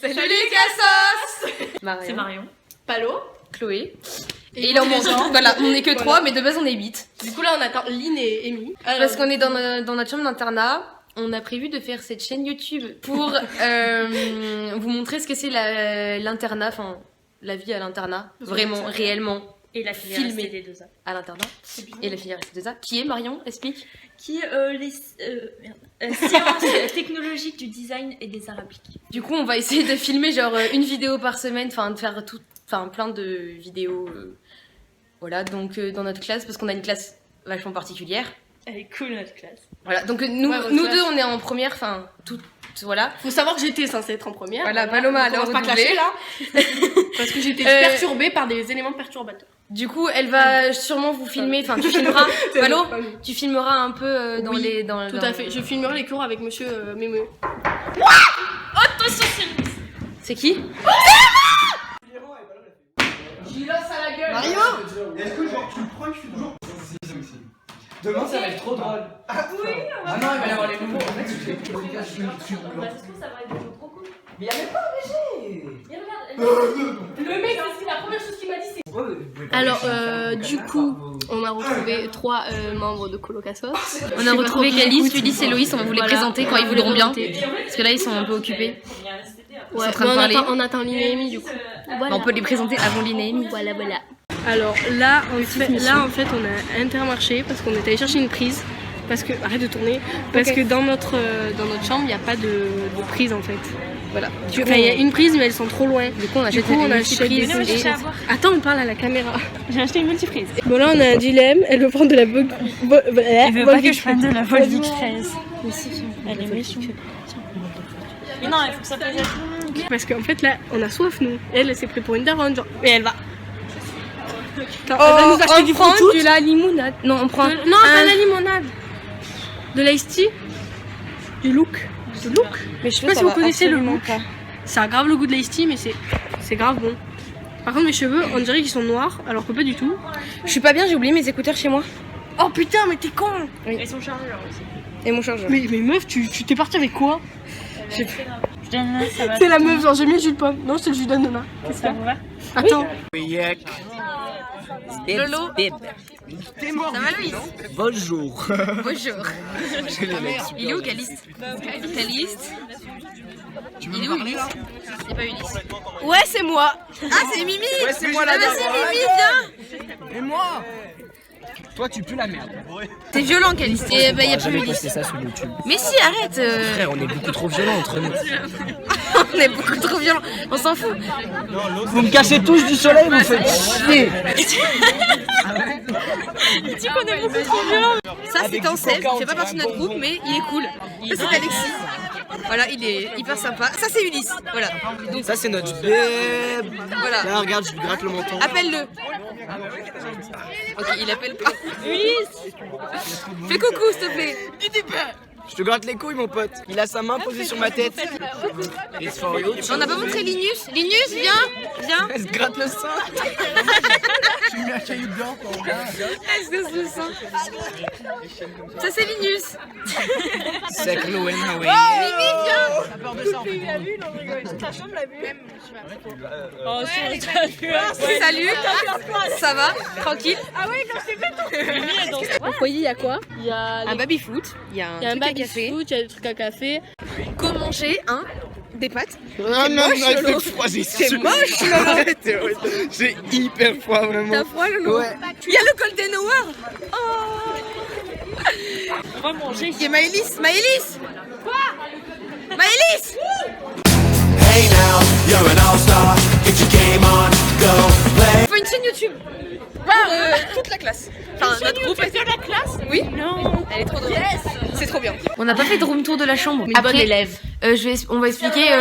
Salut les cassos. C'est Marion. Palo. Chloé. Et il en manque. Voilà, on est que 3, mais de base on est 8. Du coup là on attend Lynn et Amy. Parce qu'on est dans notre chambre d'internat. On a prévu de faire cette chaîne YouTube pour vous montrer ce que c'est l'internat, enfin la vie à l'internat, vraiment, réellement. Et la filière STD2A. À l'internat. Et la filière STD2A. Qui est Marion? Explique. Qui est les sciences technologiques du design et des arts appliqués. Du coup, on va essayer de filmer genre une vidéo par semaine, enfin de faire plein de vidéos. Voilà, donc dans notre classe, parce qu'on a une classe vachement particulière. Elle est cool notre classe. Voilà, donc nous deux on est en première, enfin voilà. Faut savoir que j'étais censée être en première. Voilà, Paloma elle commence pas clasher là. Parce que j'étais perturbée par des éléments perturbateurs. Du coup, elle va sûrement vous filmer, enfin tu filmeras, Palo, tu filmeras un peu dans les... Tout à fait, je filmerai les cours avec monsieur Mémeux. Attention Cyrus. C'est qui? J'y lance à la gueule. Mario. Est-ce que genre tu le prends et tu fais toujours... Demain ça va être trop drôle. Ah oui. Ah non, il va y avoir les nouveaux. En fait, je fais Ça va être trop cool. mais il y avait pas BG. Mais regarde. Le mec, c'est la première chose qu'il m'a dit, c'est... Alors, du coup, on a retrouvé 3 membres de Colocassos. On a retrouvé Calice, Ulysse et Loïs, on va vous les présenter quand ils voudront bien. Parce que là, ils sont un peu occupés. Ouais, en train de parler. on attend Lynn et Amy, du coup. Voilà. On peut les présenter avant Lynn et Amy. Voilà. Alors là, en fait, on a Intermarché parce qu'on est allé chercher une prise. Parce que, arrête de tourner. Parce que dans notre chambre, il n'y a pas de prise en fait. Voilà. Il y a une prise, mais elles sont trop loin. Du coup, on achète une multiprise. Attends, on parle à la caméra. J'ai acheté une multiprise. Bon, là, on a un dilemme. Elle veut prendre de la Elle veut pas que je prenne de la Volvic 13. Elle est méchante. Mais non, il faut que ça plaise à tout le monde. Parce qu'en fait, là, on a soif, nous. Elle s'est pris pour une daronne, genre. Et elle va. Attends, Oh, elle va nous acheter du prend fruit de la limonade. Non, on prend. non, pas la limonade. De l'ice tea. Du look. Mais Je sais pas si vous connaissez le look. Ça a grave le goût de l'ice tea, mais c'est grave bon. Par contre, mes cheveux, on dirait qu'ils sont noirs, alors que pas du tout. Je suis pas bien, j'ai oublié mes écouteurs chez moi. Oh putain, mais t'es con. Ils sont chargeurs aussi. Et mon chargeur. Mais meuf, tu t'es parti avec quoi? Je donne ça va. C'est la meuf, genre j'ai mis le jus de pomme. Non, c'est le jus d'ananas. Qu'est-ce qu'on va? Attends. Lolo. Ça va, Louis? Bonjour. Bonjour. Il est où, Caliste? Caliste? Il est où, Ulysse? C'est pas Ulysse. Ouais, c'est moi. Ah, c'est Mimi. Ouais, c'est moi la Ah, c'est Mimi, viens. Et moi? Toi tu pues la merde. T'es violent, Caliste. Et bah, y'a plus Ulysse. Poster ça sur YouTube. Mais si, arrête. Frère, on est beaucoup trop violents entre nous. On est beaucoup trop violents. On s'en fout. Vous me cachez tous du soleil, vous faites chier. Il dit qu'on est beaucoup trop violents. Ça, c'est un Seb. Il fait pas partie de notre groupe, mais il est cool. Ça, c'est Alexis. Voilà, il est hyper sympa. Ça, c'est Ulysse. Voilà. Donc, Ça c'est notre bébé. voilà. Là regarde, je lui gratte le menton. Appelle-le. Ok, il appelle pas. Ulysse. Fais coucou, s'il te plaît. Je te gratte les couilles mon pote. Il a sa main posée sur ma tête. It's for you. On n'a pas montré Linus. Linus, viens. Elle se gratte le sein. J'ai mis un caillou dedans pour Elle se casse le sein. Ça, c'est Linus. C'est Chloé, oui. Mimi, viens. T'as peur de ça en fait. Oh, Salut. Ça va? Tranquille? Au foyer, il y a quoi? Il y a Un baby-foot. Il y a un truc à café. il y a des trucs à café. Comment manger des pâtes? C'est moche là. J'ai hyper froid vraiment. T'as froid, Lolo? Ouais. Il y a le Golden Hour. Oh. On va manger. Il y a Maëlys. Quoi? Maëlys. Hey now, you're an all-star. Get your game on, go play. On fait une chaîne YouTube. Toute la classe. Enfin, notre groupe. C'est la classe? Oui. Non. Elle est trop drôle. C'est trop bien. On n'a pas fait de room tour de la chambre. Une bonne élève. On va expliquer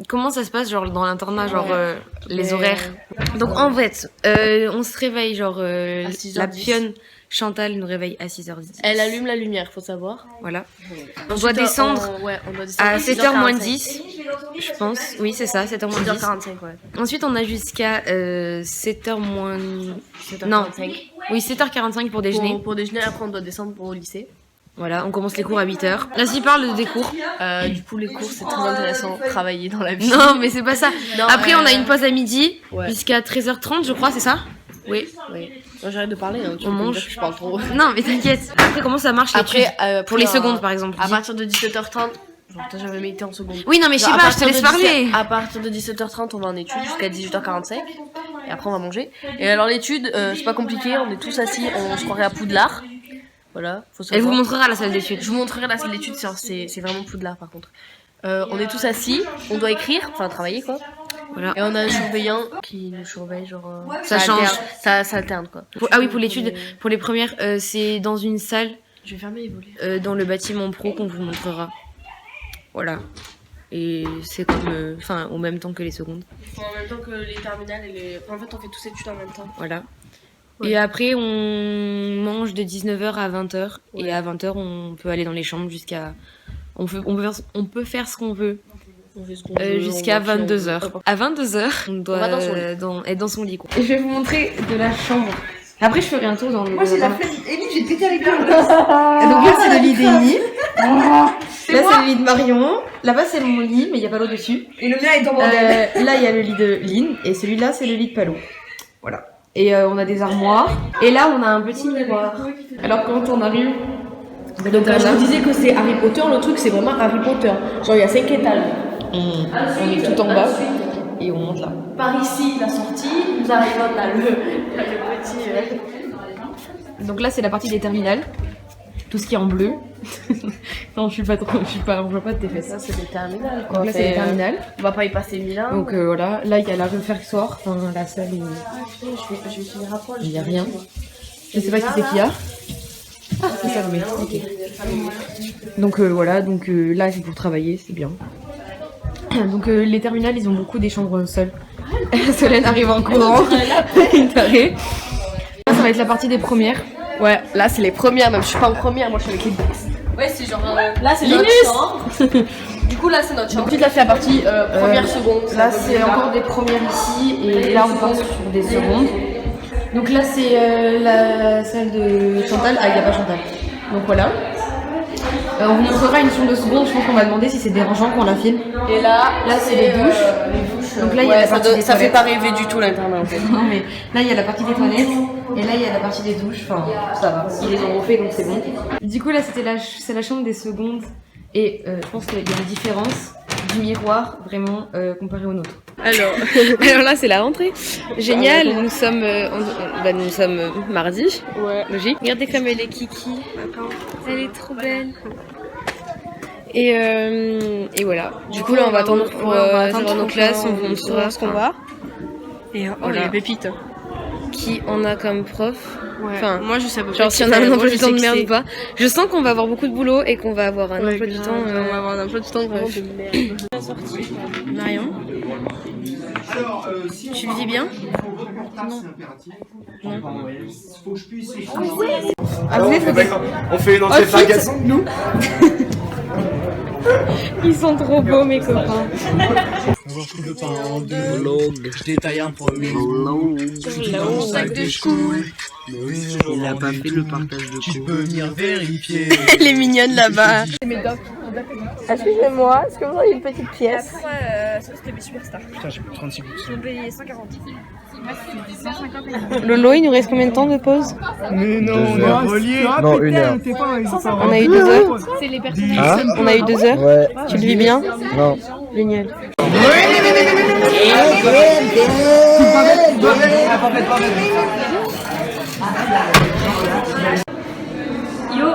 comment ça se passe genre dans l'internat, genre les horaires. Donc en fait, on se réveille genre 6h10. la pionne Chantal nous réveille à 6h10. Elle allume la lumière, faut savoir. Voilà. On doit descendre on doit descendre à 7h moins 10. Je pense. Oui, c'est ça, 7h moins 10. 10h45, ouais. Ensuite, on a jusqu'à 7h moins... Non. Oui, 7h45 pour déjeuner. Pour déjeuner, après on doit descendre pour au lycée. Voilà, on commence les cours à 8h. Là, s'il parle des cours. Du coup, les cours, c'est très intéressant. Travailler dans la vie. Non, mais c'est pas ça. Non, Après, on a une pause à midi ouais. jusqu'à 13h30, je crois, c'est ça? Oui. Oui. Moi, j'arrête de parler. Hein. On mange. Je parle trop. Non, mais t'inquiète. Après, comment ça marche l'étude pour les secondes, par exemple? À partir de 17h30, genre, t'as jamais été en seconde. Oui, non, mais je sais Genre, pas, je te laisse parler. À partir de 17h30, on va en études jusqu'à 18h45. Et après, on va manger. Et alors, l'étude, c'est pas compliqué. On est tous assis. On se croirait à Poudlard. Voilà. Faut Elle savoir. vous montrera la salle d'études. Je vous montrerai la salle d'études. C'est vraiment Poudlard, par contre. On est tous assis. On doit écrire. Enfin, travailler, quoi. Voilà. Et on a un surveillant qui nous surveille, genre. Ça change. Ça alterne, quoi. Ah oui, pour l'étude, pour les premières, c'est dans une salle. Je vais fermer les volets. Dans le bâtiment pro qu'on vous montrera. Voilà. Et c'est comme, enfin, au même temps que les secondes. En même temps que les terminales et les. En fait, on fait tous études en même temps. Voilà. Ouais. Et après, on mange de 19h à 20h. Et à 20h, on peut aller dans les chambres jusqu'à. On peut faire ce qu'on veut. On fait ce qu'on veut, Jusqu'à 22h. À 22h, on doit va dans son lit. être dans son lit. Quoi. Et je vais vous montrer de la chambre. Après, je ferai un tour dans le. Moi j'ai la flemme. Élie, j'ai pété avec toi. Et donc là, c'est le lit d'Élie. Là, c'est le lit de Marion. Là-bas, c'est mon lit, mais il n'y a pas l'eau dessus. Et le mien est en bordel. Là, il y a le lit de Lynn. Et celui-là, c'est le lit de Palou. Voilà. Et on a des armoires. Et là, on a un petit miroir. Alors, quand on arrive. Donc, je vous disais que c'est Harry Potter, le truc, c'est vraiment Harry Potter. Genre, il y a 5 étages. On est tout en bas. Et on monte là. Par ici, la sortie. Nous arrivons là, le petit. Donc là, c'est la partie des terminales. Tout ce qui est en bleu. Non, on voit pas de tes fesses. Ça, c'est des terminales, quoi. Donc là, c'est les terminales. On va pas y passer 1000 ans. Donc voilà, là, il y a la réfectoire, enfin la salle où Je vais finir après. il n'y a rien. Je sais pas qui c'est qu'il y a. Ah, c'est ça, mais ok. Donc voilà, donc là, c'est pour travailler, c'est bien. Donc les terminales, ils ont beaucoup des chambres seules. Solène arrive en courant. Une tarée. Là, ça va être la partie des premières. Ouais, là, c'est les premières, même. Je suis pas en première, moi, je suis avec les box. Ouais, c'est genre. Là, c'est notre chambre. Du coup, là, c'est notre chambre. Ensuite, là, c'est la partie première, seconde. Là, c'est encore des premières ici, et là, on passe sur des secondes. Donc là, c'est la salle de Chantal. Ah, il n'y a pas Chantal. Donc voilà. On vous montrera une chambre de seconde. Je pense qu'on va demander si c'est dérangeant qu'on la filme. Et là, c'est les douches. Donc là, il y a la partie des ça fait toilettes. pas rêver du tout l'internat en fait. Non, mais là, il y a la partie des toilettes. Et là, il y a la partie des douches. Enfin, ça va. Ils les ont refait, donc c'est bon. Du coup, là, c'est la chambre des secondes. Et je pense qu'il y a une différence du miroir, vraiment, comparé au nôtre. Alors là, c'est la rentrée. Génial. Nous sommes, nous sommes mardi. Ouais. Logique. Regardez comme elle est kiki. Elle est trop belle. Et voilà. Du coup, là, on va attendre pour faire nos classes. On vous montrera ce qu'on va. Et voilà. les pépites. Qui on a comme prof. Ouais. Enfin, moi, je sais pas. genre si on a un emploi du temps de merde ou pas. Je sens qu'on va avoir beaucoup de boulot et qu'on va avoir un emploi du temps. On va avoir un emploi du temps vraiment de merde. Marion, Alors, si tu le vis bien? Non. Faut que je puisse. Ah, vous êtes On fait une entrée par garçon, nous. Ils sont trop beaux, mes copains. On coupe le pain en deux. Je détaille un premier. Je dans mon sac de couilles. Il n'a pas fait le partage de Tu peux venir vérifier. Elle est mignonne là-bas. Excusez-moi, est-ce que vous avez une petite pièce? Putain, j'ai plus 36 gouttes. Lolo, il nous reste combien de temps de pause? Mais non, on est reliés. Non, 1 heure. On a eu 2 heures. Hein? On a eu 2 heures. Ouais. Tu le vis bien? Non. Génial. Yo,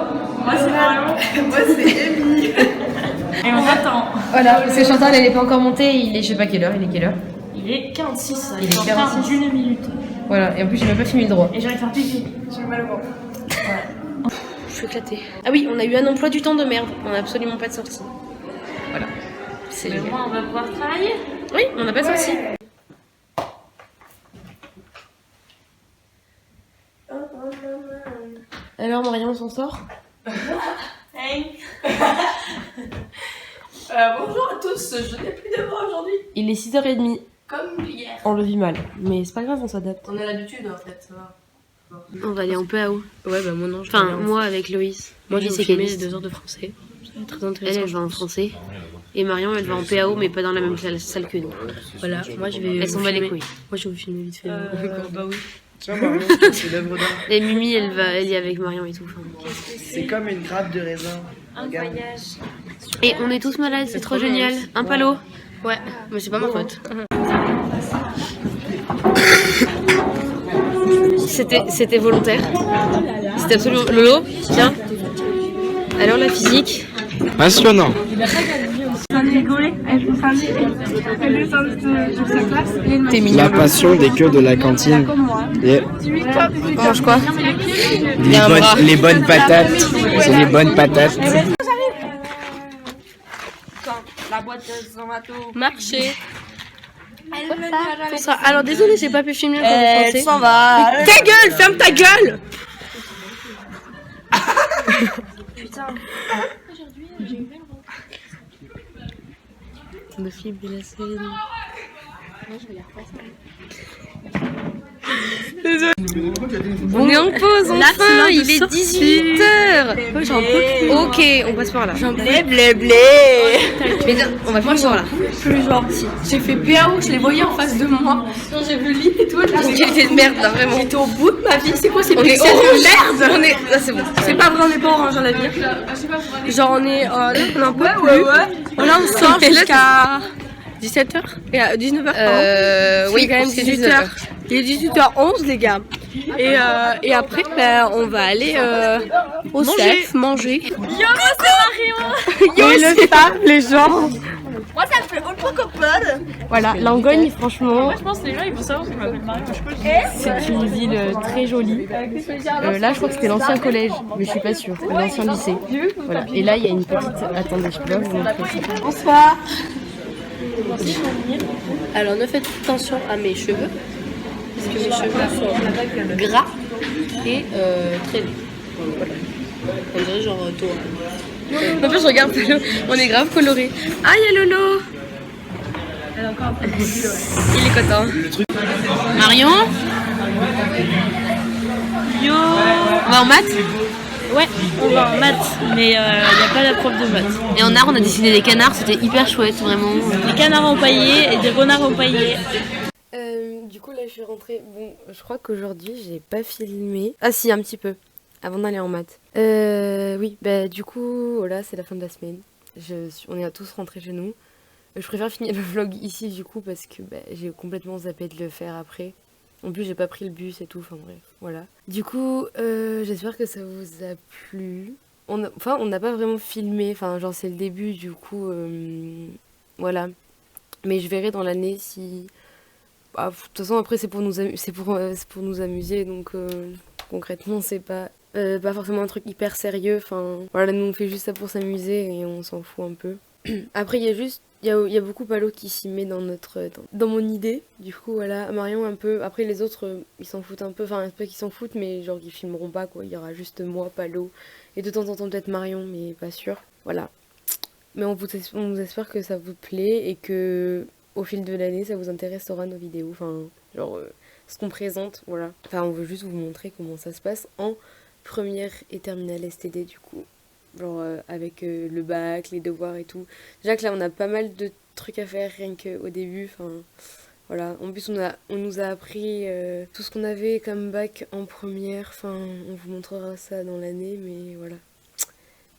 moi c'est Marion. Moi c'est Amy. Et on attend. Voilà, parce que Chantal, elle est pas encore montée. Il est, je sais pas quelle heure. Il est quelle heure? Il est 46. Il est en 46. retard d'une minute. Voilà, et en plus, j'ai même pas filmé le droit. Et j'arrive à faire pipi. J'ai mal au ventre. Je suis éclatée. Ah oui, on a eu un emploi du temps de merde. On a absolument pas de sortie. Voilà. C'est Mais génial. moi, on va pouvoir travailler. Oui, on n'a pas de sortie. Alors, Marion, on s'en sort? Hey. Bonjour à tous, je n'ai plus de voix aujourd'hui. Il est 6h30. Comme hier. On le vit mal. Mais c'est pas grave, on s'adapte. On a l'habitude en fait, ça va. On va aller en PAO. Ouais, bah moi non. Enfin, moi avec Loïs. Moi j'ai c'est filmé caviste. 2 heures de français. C'est très Elle, intéressant. elle va en français. Et Marion, elle va en PAO, mais pas dans la même salle que nous. Voilà, moi je vais. Elle s'en bat les couilles. Moi je vais vous filmer vite fait. Bah oui. Tiens, Marion, c'est l'œuvre d'art. Et Mimi, elle y est avec Marion et tout. Enfin. C'est comme une grappe de raisin. Un Regarde. voyage. Et on est tous malades, c'est trop génial. Un palo. Ouais, mais c'est pas ma faute. C'était volontaire. C'était absolument... Lolo, tiens. Alors la physique. Passionnant. T'es mignon. La passion des queues de la cantine. Et On mange quoi? les bonnes patates. C'est les bonnes patates. Marché. Alors désolé, j'ai pas pu filmer le français. s'en va. Ta gueule, ferme ta gueule. Le film de la scène. On est en pause, enfin, il est 18h. J'en peux plus. Ok, on passe par là. Blé, blé, blé. Mais non, on va plus par là. Plus genre, j'ai fait PAO, je les voyais en face de moi. Quand j'ai vu Lille et tout, Qualité de merde là, vraiment. j'étais au bout de ma vie. C'est quoi ces On est pixels orange. de merde? On est... Là c'est bon. C'est pas vrai, on n'est pas orange dans la vie. Genre on est, là, on en peut plus. Là on sort jusqu'à 17h et à 19h. Oui, C'est quand même c'est 18h. Il est 18h11 les gars. Et après on va aller au CEF manger. Yo le staff, les gens. Moi, ça me fait autre copine. Voilà, Langogne franchement Je pense que les gens ils vont savoir que je m'appelle Marion. Je peux c'est une ville très jolie. Là je crois que c'était l'ancien collège, mais je suis pas sûre. L'ancien lycée. Voilà. Et là il y a une petite... Attendez, je peux vous montrer. Bonsoir. Alors ne faites attention à mes cheveux, parce que mes cheveux sont gras et traînés. Voilà. On dirait genre toi. En plus je regarde, on est grave coloré. Ah il y a Lolo. Il est content. Marion. Yo. On va en maths. Ouais, on va en maths, mais il n'y a pas la prof de maths. Et en art on a dessiné des canards, c'était hyper chouette vraiment. Des canards empaillés et des renards empaillés. Du coup là je suis rentrée, bon je crois qu'aujourd'hui j'ai pas filmé. Ah si un petit peu, avant d'aller en maths. Oui bah du coup voilà c'est la fin de la semaine. On est tous rentrés chez nous. Je préfère finir le vlog ici du coup parce que bah, j'ai complètement zappé de le faire après. En plus j'ai pas pris le bus et tout, enfin bref, voilà. Du coup j'espère que ça vous a plu. On n'a pas vraiment filmé, enfin genre c'est le début du coup, voilà. Mais je verrai dans l'année si... Bah, de toute façon après c'est pour nous amuser donc concrètement c'est pas forcément un truc hyper sérieux, enfin voilà nous on fait juste ça pour s'amuser et on s'en fout un peu. Après il y a beaucoup Palo qui s'y met dans mon idée, du coup voilà, Marion un peu, après les autres ils s'en foutent un peu, enfin c'est pas qu'ils s'en foutent mais genre ils filmeront pas quoi, il y aura juste moi, Palo et de temps en temps peut-être Marion mais pas sûr, voilà. Mais on vous espère que ça vous plaît et que au fil de l'année ça vous intéressera nos vidéos, enfin genre ce qu'on présente, voilà. Enfin on veut juste vous montrer comment ça se passe en première et terminale STD du coup. Genre avec le bac, les devoirs et tout. Déjà que là on a pas mal de trucs à faire rien qu'au début, enfin voilà. En plus on nous a appris tout ce qu'on avait comme bac en première, enfin on vous montrera ça dans l'année mais voilà.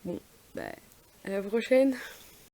Bon bah à la prochaine.